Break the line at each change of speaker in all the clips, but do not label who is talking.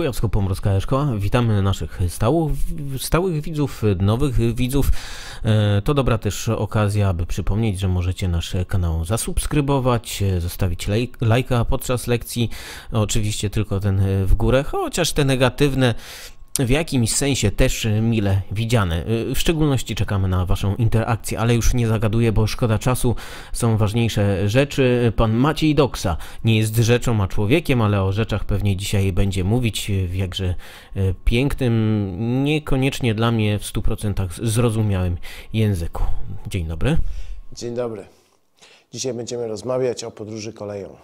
Kujawsko-Pomorska e-Szkoła. Witamy naszych stałych widzów, nowych widzów. To dobra też okazja, aby przypomnieć, że możecie nasz kanał zasubskrybować, zostawić lajka podczas lekcji. Oczywiście tylko ten w górę, chociaż te negatywne w jakimś sensie też mile widziane. W szczególności czekamy na Waszą interakcję, ale już nie zagaduję, bo szkoda czasu, są ważniejsze rzeczy. Pan Maciej Doksa nie jest rzeczą, a człowiekiem, ale o rzeczach pewnie dzisiaj będzie mówić w jakże pięknym, niekoniecznie dla mnie w 100% zrozumiałym języku. Dzień dobry.
Dzień dobry. Dzisiaj będziemy rozmawiać o podróży koleją.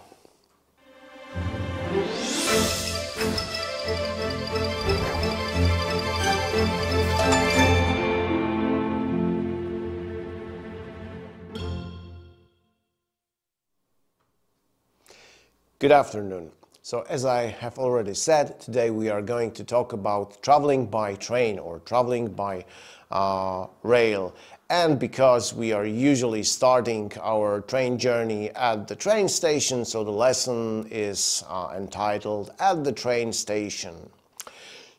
Good afternoon. So as I have already said, today we are going to talk about traveling by train or traveling by rail. And because we are usually starting our train journey at the train station, so the lesson is entitled At the Train Station.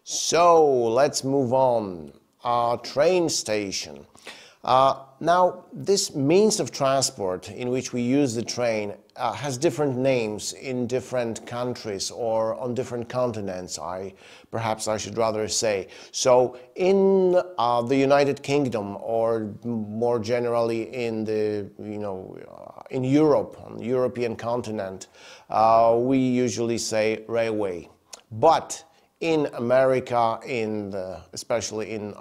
So let's move on. Train station. Now, this means of transport in which we use the train has different names in different countries or on different continents, perhaps I should rather say. So in the United Kingdom, or more generally in the, in Europe, on the European continent, we usually say railway. But in America, especially in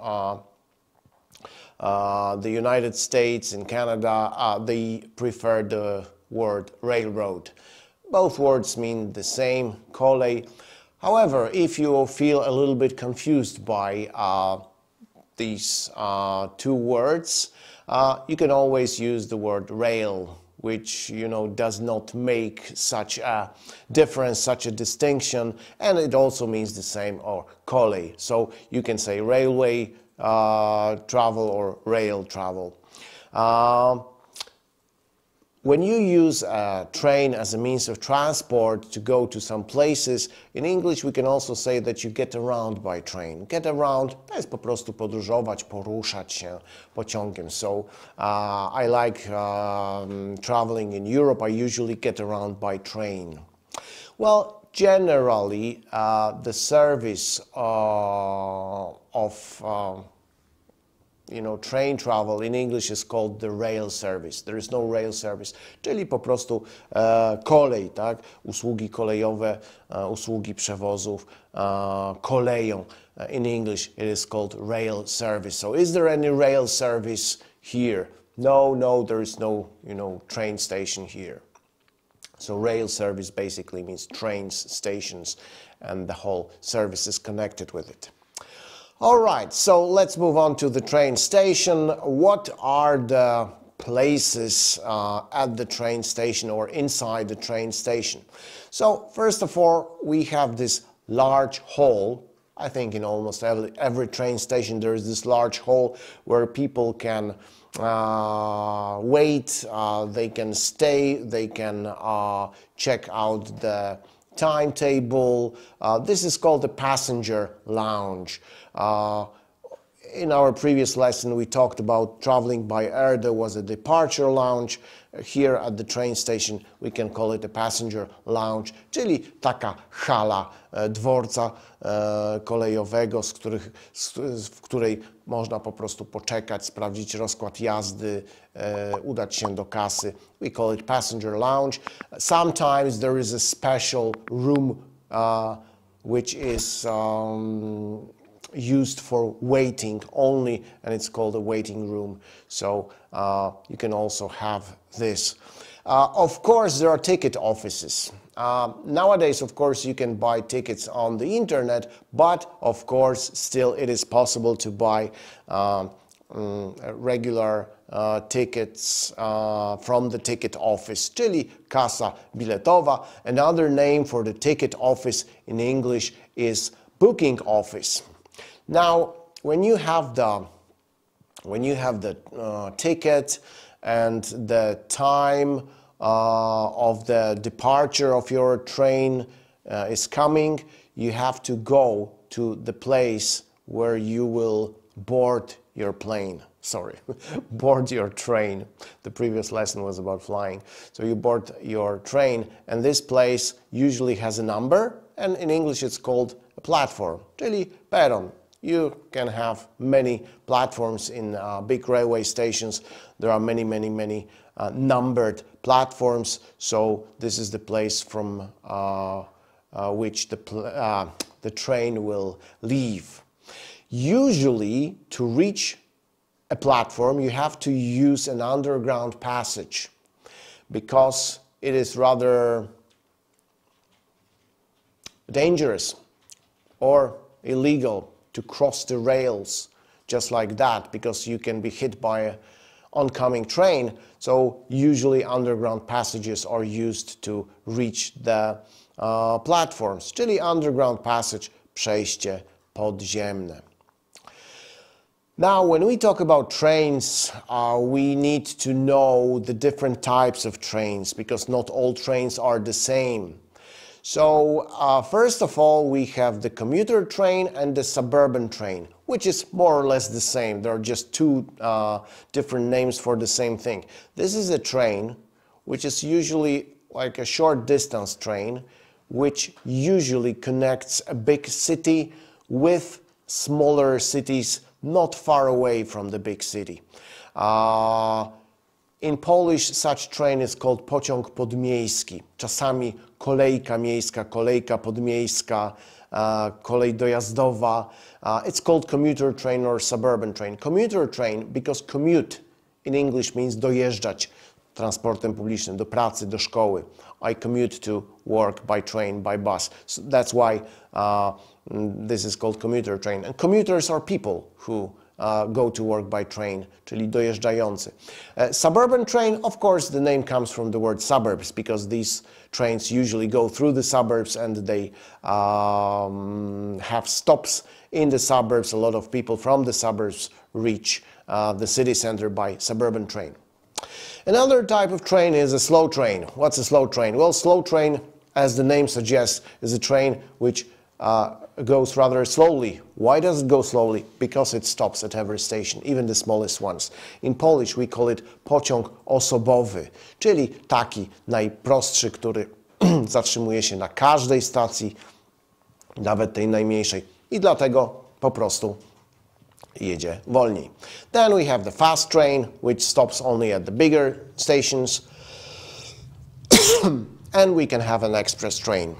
the United States and Canada, they prefer the word railroad. Both words mean the same, kolej. However, if you feel a little bit confused by these two words, you can always use the word rail, which does not make such a difference, such a distinction, and it also means the same, or kolej. So you can say railway travel or rail travel. When you use a train as a means of transport to go to some places, in English we can also say that you get around by train. Get around to jest po prostu podróżować, poruszać się pociągiem. So I like traveling in Europe. I usually get around by train. Well, generally, the service of train travel in English is called the rail service. There is no rail service, czyli po prostu kolej, tak? Usługi kolejowe, usługi przewozów koleją. In English it is called rail service. So is there any rail service here? No, there is no, train station here. So rail service basically means trains, stations, and the whole service is connected with it. All right, so let's move on to the train station. What are the places at the train station or inside the train station? So first of all, we have this large hall. I think in almost every train station there is this large hall where people can wait, they can stay, they can check out the timetable. This is called the passenger lounge. In our previous lesson we talked about traveling by air. There was a departure lounge. Here at the train station we can call it a passenger lounge, czyli taka hala dworca kolejowego, w której można po prostu poczekać, sprawdzić rozkład jazdy, udać się do kasy. We call it passenger lounge. Sometimes there is a special room which is used for waiting only, and it's called a waiting room. So you can also have this. Of course, there are ticket offices. Nowadays, of course, you can buy tickets on the internet, but of course, still it is possible to buy regular tickets from the ticket office, czyli kasa biletowa. Another name for the ticket office in English is booking office. Now, when you have the ticket and the time of the departure of your train is coming, you have to go to the place where you will board your plane. Sorry, board your train. The previous lesson was about flying. So you board your train, and this place usually has a number, and in English it's called a platform, czyli peron. You can have many platforms in big railway stations. There are many numbered platforms. So this is the place from which the train will leave. Usually, to reach a platform, you have to use an underground passage because it is rather dangerous or illegal to cross the rails just like that, because you can be hit by an oncoming train. So usually underground passages are used to reach the platforms, czyli underground passage, przejście podziemne. Now, when we talk about trains, we need to know the different types of trains, because not all trains are the same. So, first of all, we have the commuter train and the suburban train, which is more or less the same. There are just two different names for the same thing. This is a train, which is usually like a short distance train, which usually connects a big city with smaller cities not far away from the big city. In Polish, such train is called pociąg podmiejski. Czasami kolejka miejska, kolejka podmiejska, kolej dojazdowa. It's called commuter train or suburban train. Commuter train, because commute in English means dojeżdżać transportem publicznym, do pracy, do szkoły. I commute to work by train, by bus. So that's why this is called commuter train. And commuters are people who go to work by train, czyli dojeżdżający. Suburban train, of course, the name comes from the word suburbs, because these trains usually go through the suburbs and they have stops in the suburbs. A lot of people from the suburbs reach the city center by suburban train. Another type of train is a slow train. What's a slow train? Well, slow train, as the name suggests, is a train which goes rather slowly. Why does it go slowly? Because it stops at every station, even the smallest ones. In Polish we call it pociąg osobowy, czyli taki najprostszy, który zatrzymuje się na każdej stacji, nawet tej najmniejszej, i dlatego po prostu jedzie wolniej. Then we have the fast train, which stops only at the bigger stations. And we can have an express train.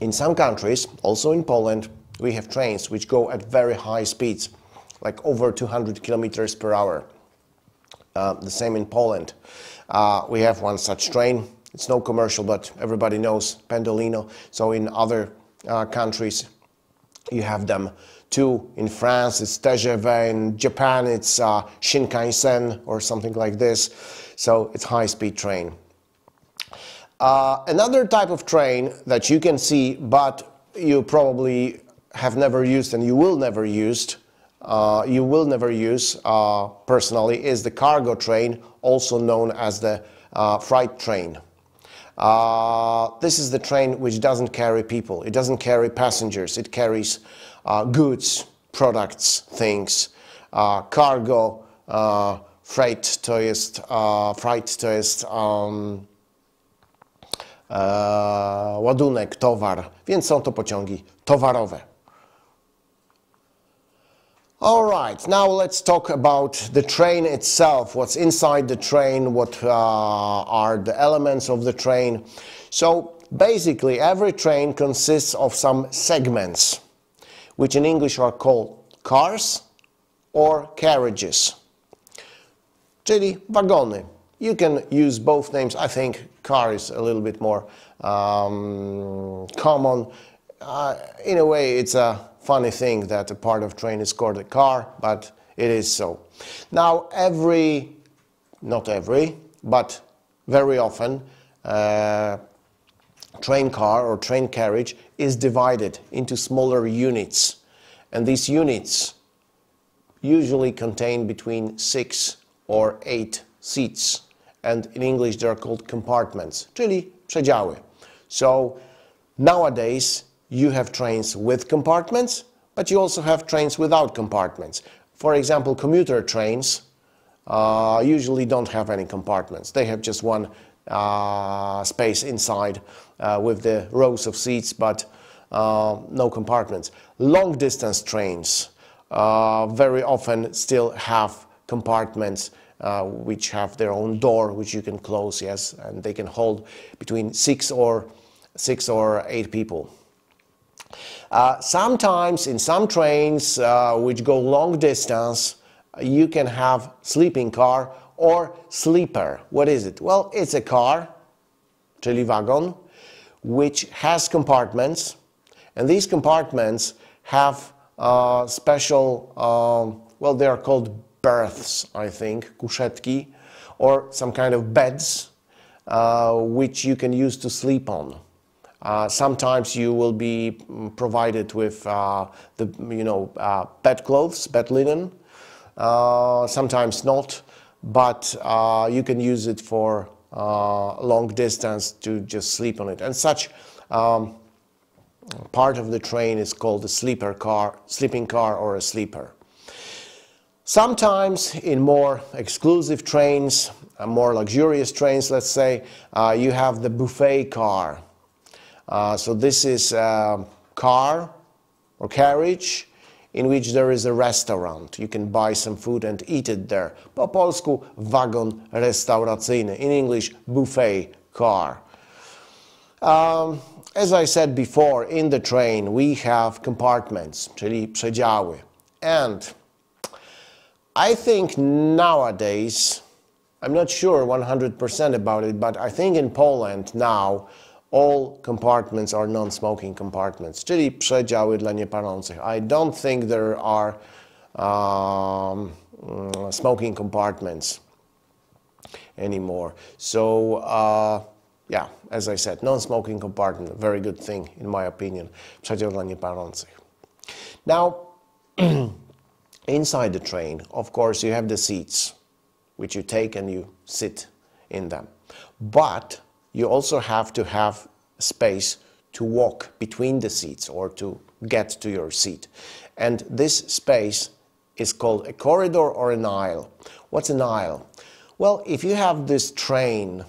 In some countries, also in Poland, we have trains which go at very high speeds, like over 200 kilometers per hour. The same in Poland. We have one such train. It's no commercial, but everybody knows Pendolino. So in other countries, you have them too. In France, it's TGV. In Japan, it's Shinkansen or something like this. So it's high-speed train. Another type of train that you can see, but you probably have never used and you will never use personally, is the cargo train, also known as the freight train. This is the train which doesn't carry people. It doesn't carry passengers. It carries goods, products, things. Cargo, freight to jest ładunek, towar, więc są to pociągi towarowe. Alright, now let's talk about the train itself, what's inside the train, what are the elements of the train. So basically every train consists of some segments, which in English are called cars or carriages, czyli wagony. You can use both names. I think car is a little bit more common. In a way, it's a funny thing that a part of train is called a car, but it is so. Now, not every, but very often, train car or train carriage is divided into smaller units. And these units usually contain between 6 or 8 seats. And in English, they are called compartments, czyli przedziały. So Nowadays, you have trains with compartments, but you also have trains without compartments. For example, commuter trains usually don't have any compartments. They have just one space inside with the rows of seats, but no compartments. Long distance trains very often still have compartments which have their own door, which you can close, yes, and they can hold between 6 or 8 people. Sometimes in some trains which go long distance, you can have sleeping car or sleeper. What is it? Well, it's a car, czyli wagon, which has compartments, and these compartments have special, well, they are called berths, I think, kuszetki, or some kind of beds, which you can use to sleep on. Sometimes you will be provided with bed clothes, bed linen. Sometimes not, but you can use it for long distance to just sleep on it. And such part of the train is called a sleeping car or a sleeper. Sometimes in more exclusive trains, more luxurious trains, let's say, you have the buffet car. So this is a car or carriage in which there is a restaurant. You can buy some food and eat it there. Po polsku wagon restauracyjny. In English, buffet car. As I said before, in the train we have compartments, czyli przedziały. And I think nowadays, I'm not sure 100% about it, but I think in Poland now all compartments are non-smoking compartments, czyli przedziały dla niepalących. I don't think there are smoking compartments anymore. So, yeah, as I said, non-smoking compartment, very good thing in my opinion. Przedział dla niepalących. Now, inside the train, of course, you have the seats, which you take and you sit in them. But you also have to have space to walk between the seats or to get to your seat. And this space is called a corridor or an aisle. What's an aisle? Well, if you have this train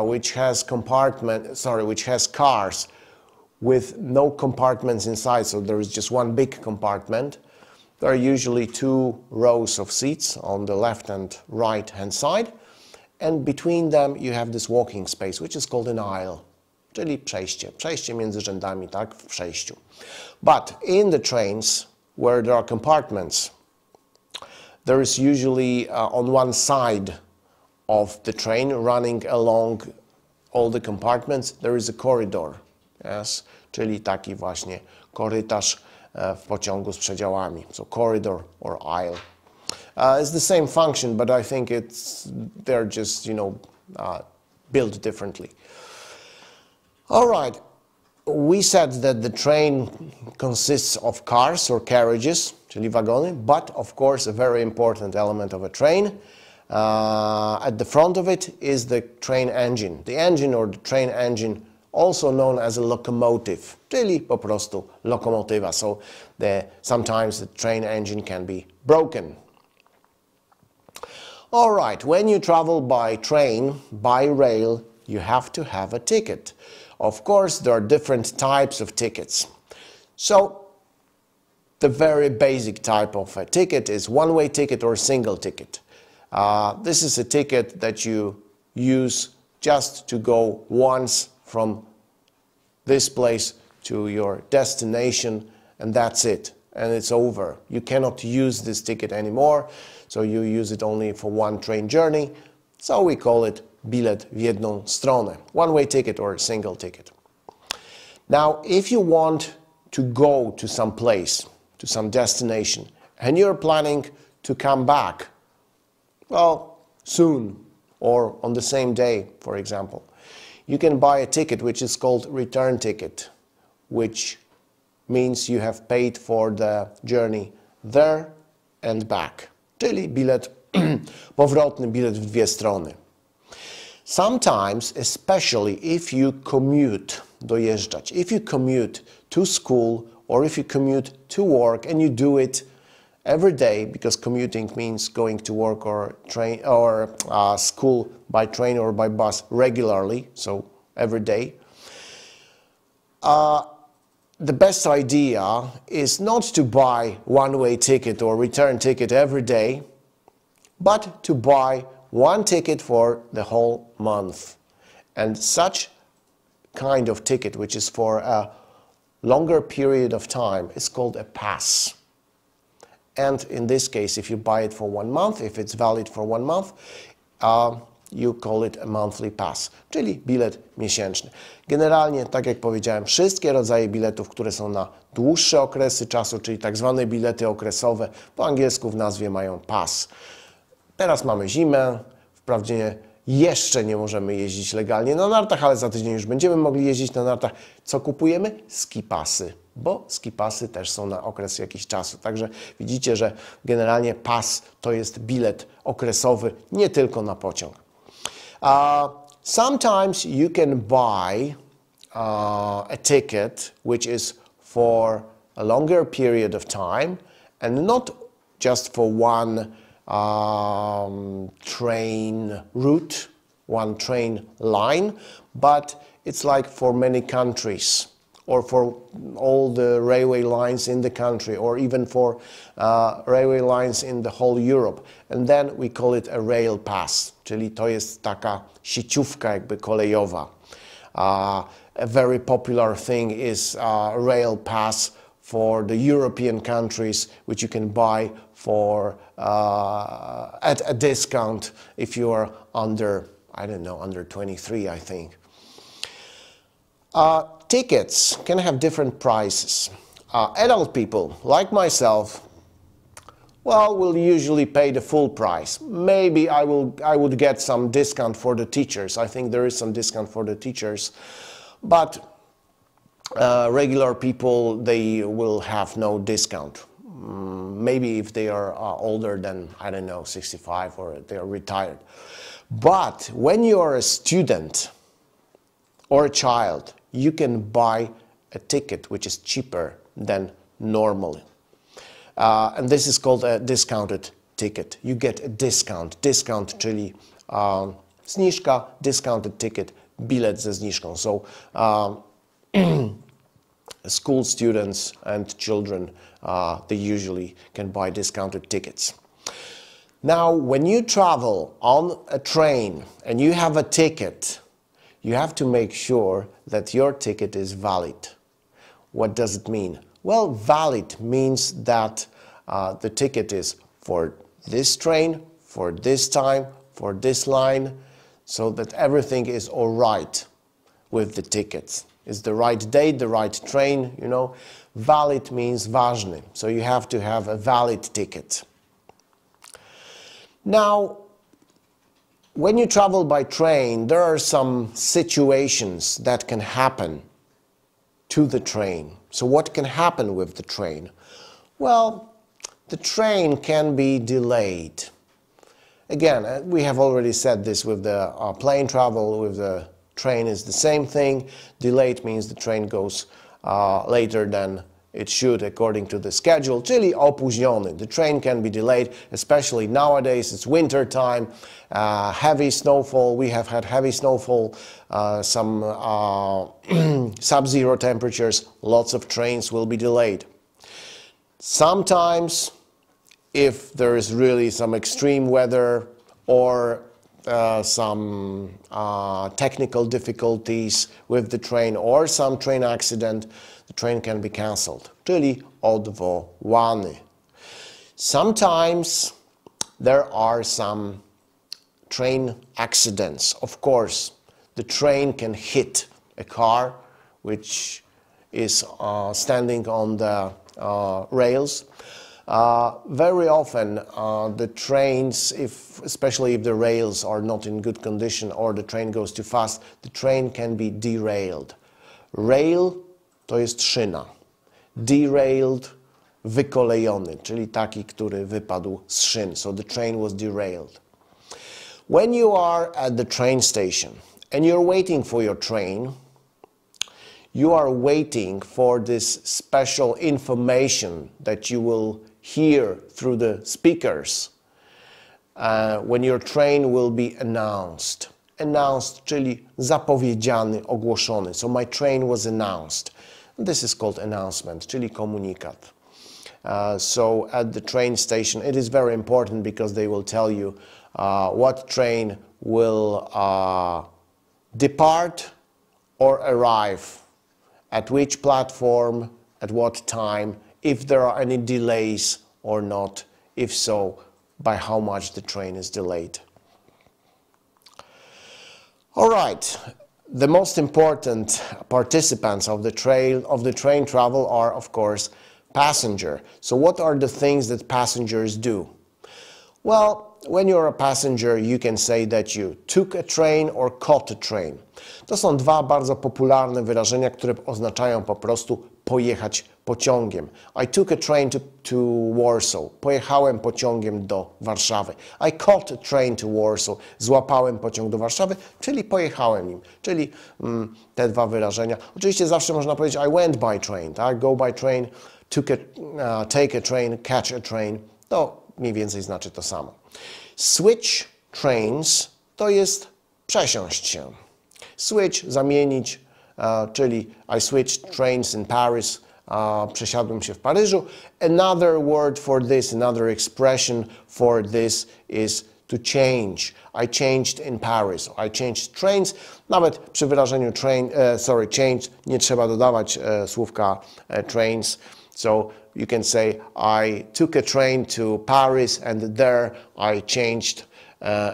which has cars with no compartments inside, so there is just one big compartment, there are usually 2 rows of seats on the left and right hand side. And between them you have this walking space, which is called an aisle, czyli przejście między rzędami, tak, w przejściu. But in the trains where there are compartments, there is usually on one side of the train running along all the compartments, there is a corridor, yes, czyli taki właśnie korytarz w pociągu z przedziałami, so corridor or aisle. It's the same function, but I think they're just, built differently. All right, we said that the train consists of cars or carriages, czyli wagony, but of course a very important element of a train. At the front of it is the train engine. The engine or the train engine, also known as a locomotive, czyli po prostu lokomotywa. So sometimes the train engine can be broken. All right, when you travel by train, by rail, you have to have a ticket. Of course, there are different types of tickets. So, the very basic type of a ticket is one-way ticket or single ticket. This is a ticket that you use just to go once from this place to your destination, and that's it. And it's over. You cannot use this ticket anymore, so you use it only for one train journey. So we call it bilet w jedną stronę, one-way ticket or single ticket. Now, if you want to go to some place, to some destination, and you're planning to come back, well, soon, or on the same day, for example, you can buy a ticket which is called return ticket, which means you have paid for the journey there and back, czyli bilet powrotny, bilet w dwie strony. Sometimes, especially if you commute, dojeżdżać, if you commute to school or if you commute to work and you do it every day, because commuting means going to work or train or school by train or by bus regularly, so every day. The best idea is not to buy one-way ticket or return ticket every day, but to buy one ticket for the whole month. And such kind of ticket, which is for a longer period of time, is called a pass. And in this case, if you buy it for 1 month, if it's valid for 1 month, you call it a monthly pass, czyli bilet miesięczny. Generalnie, tak jak powiedziałem, wszystkie rodzaje biletów, które są na dłuższe okresy czasu, czyli tak zwane bilety okresowe, po angielsku w nazwie mają pass. Teraz mamy zimę, wprawdzie jeszcze nie możemy jeździć legalnie na nartach, ale za tydzień już będziemy mogli jeździć na nartach. Co kupujemy? Skipasy, bo skipasy też są na okres jakiś czasu. Także widzicie, że generalnie pas to jest bilet okresowy, nie tylko na pociąg. Sometimes you can buy a ticket which is for a longer period of time and not just for one train route, one train line, but it's like for many countries or for all the railway lines in the country or even for railway lines in the whole Europe. And then we call it a rail pass, czyli to jest taka sieciówka jakby kolejowa. A very popular thing is rail pass for the European countries, which you can buy for at a discount if you are under, I don't know, under 23, I think. Tickets can have different prices. Adult people, like myself, well, will usually pay the full price. Maybe I would get some discount for the teachers. I think there is some discount for the teachers, but regular people, they will have no discount. Maybe if they are older than, I don't know, 65 or they are retired. But when you are a student or a child, you can buy a ticket which is cheaper than normally. And this is called a discounted ticket. You get a discount. Discount, czyli zniżka, discounted ticket, bilet ze zniżką. So school students and children, they usually can buy discounted tickets. Now, when you travel on a train and you have a ticket, you have to make sure that your ticket is valid. What does it mean? Well, valid means that the ticket is for this train, for this time, for this line, so that everything is all right with the tickets. It's the right date, the right train, you know. Valid means ważny, so you have to have a valid ticket. Now, when you travel by train, there are some situations that can happen to the train. So what can happen with the train? Well, the train can be delayed. Again, we have already said this with the plane travel, with the train is the same thing. Delayed means the train goes later than it should according to the schedule, czyli opóźniony. The train can be delayed, especially nowadays. It's winter time, heavy snowfall. We have had heavy snowfall, some sub-zero temperatures. Lots of trains will be delayed. Sometimes, if there is really some extreme weather or some technical difficulties with the train or some train accident, the train can be cancelled, czyli odwołany. Sometimes there are some train accidents. Of course, the train can hit a car which is standing on the rails. Very often the trains, especially if the rails are not in good condition or the train goes too fast, the train can be derailed. Rail to jest szyna. Derailed, wykolejony, czyli taki, który wypadł z szyn. So the train was derailed. When you are at the train station and you're waiting for your train, you are waiting for this special information that you will hear through the speakers when your train will be announced. Announced, czyli zapowiedziany, ogłoszony. So my train was announced. This is called announcement, czyli komunikat. So at the train station, it is very important because they will tell you what train will depart or arrive, at which platform, at what time, if there are any delays or not, if so, by how much the train is delayed. All right, the most important participants of the train travel are, of course, passenger. So what are the things that passengers do? Well, when you're a passenger, you can say that you took a train or caught a train. To są dwa bardzo popularne wyrażenia, które oznaczają po prostu pojechać pociągiem. I took a train to Warsaw. Pojechałem pociągiem do Warszawy. I caught a train to Warsaw. Złapałem pociąg do Warszawy, czyli pojechałem nim. Czyli te dwa wyrażenia. Oczywiście zawsze można powiedzieć I went by train, tak? Go by train, take a train, catch a train. To mniej więcej znaczy to samo. Switch trains to jest przesiąść się. Switch, zamienić, czyli I switched trains in Paris, przesiadłem się w Paryżu. Another word for this, another expression for this is to change. I changed in Paris. I changed trains. Nawet przy wyrażeniu change nie trzeba dodawać słówka trains. So you can say I took a train to Paris and there I changed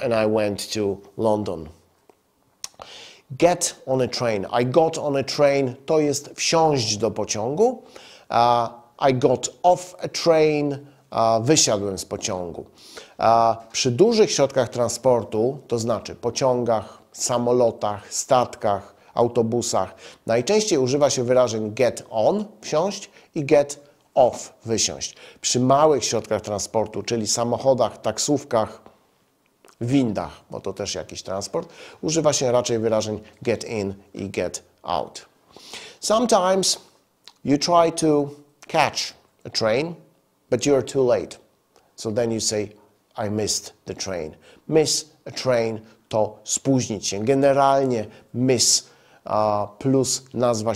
and I went to London. Get on a train. I got on a train to jest wsiąść do pociągu. I got off a train. Wysiadłem z pociągu. Przy dużych środkach transportu, to znaczy pociągach, samolotach, statkach, autobusach, najczęściej używa się wyrażeń get on, wsiąść, i get off, wysiąść. Przy małych środkach transportu, czyli samochodach, taksówkach, windach, bo to też jakiś transport, używa się raczej wyrażeń get in i get out. Sometimes you try to catch a train, but you're too late. So then you say, I missed the train. Miss a train to spóźnić się. Generalnie miss plus nazwa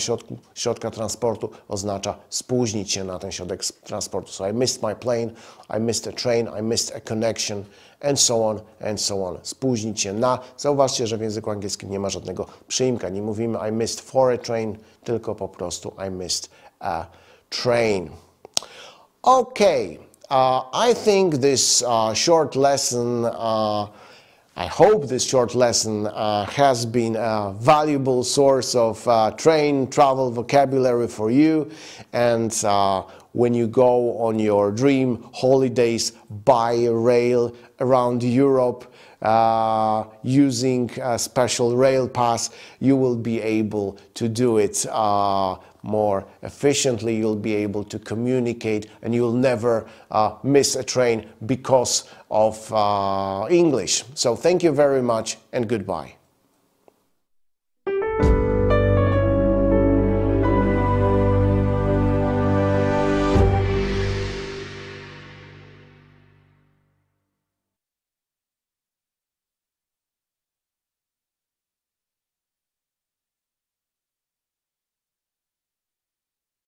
środka transportu oznacza spóźnić się na ten środek transportu. So I missed my plane, I missed a train, I missed a connection, and so on, and so on. Spóźnić się na. Zauważcie, że w języku angielskim nie ma żadnego przyimka. Nie mówimy I missed for a train, tylko po prostu I missed a train. Okay, I think this short lesson I hope this short lesson has been a valuable source of train travel vocabulary for you, and when you go on your dream holidays by rail around Europe using a special rail pass, you will be able to do it more efficiently. You'll be able to communicate, and you'll never miss a train because of English. So thank you very much and goodbye.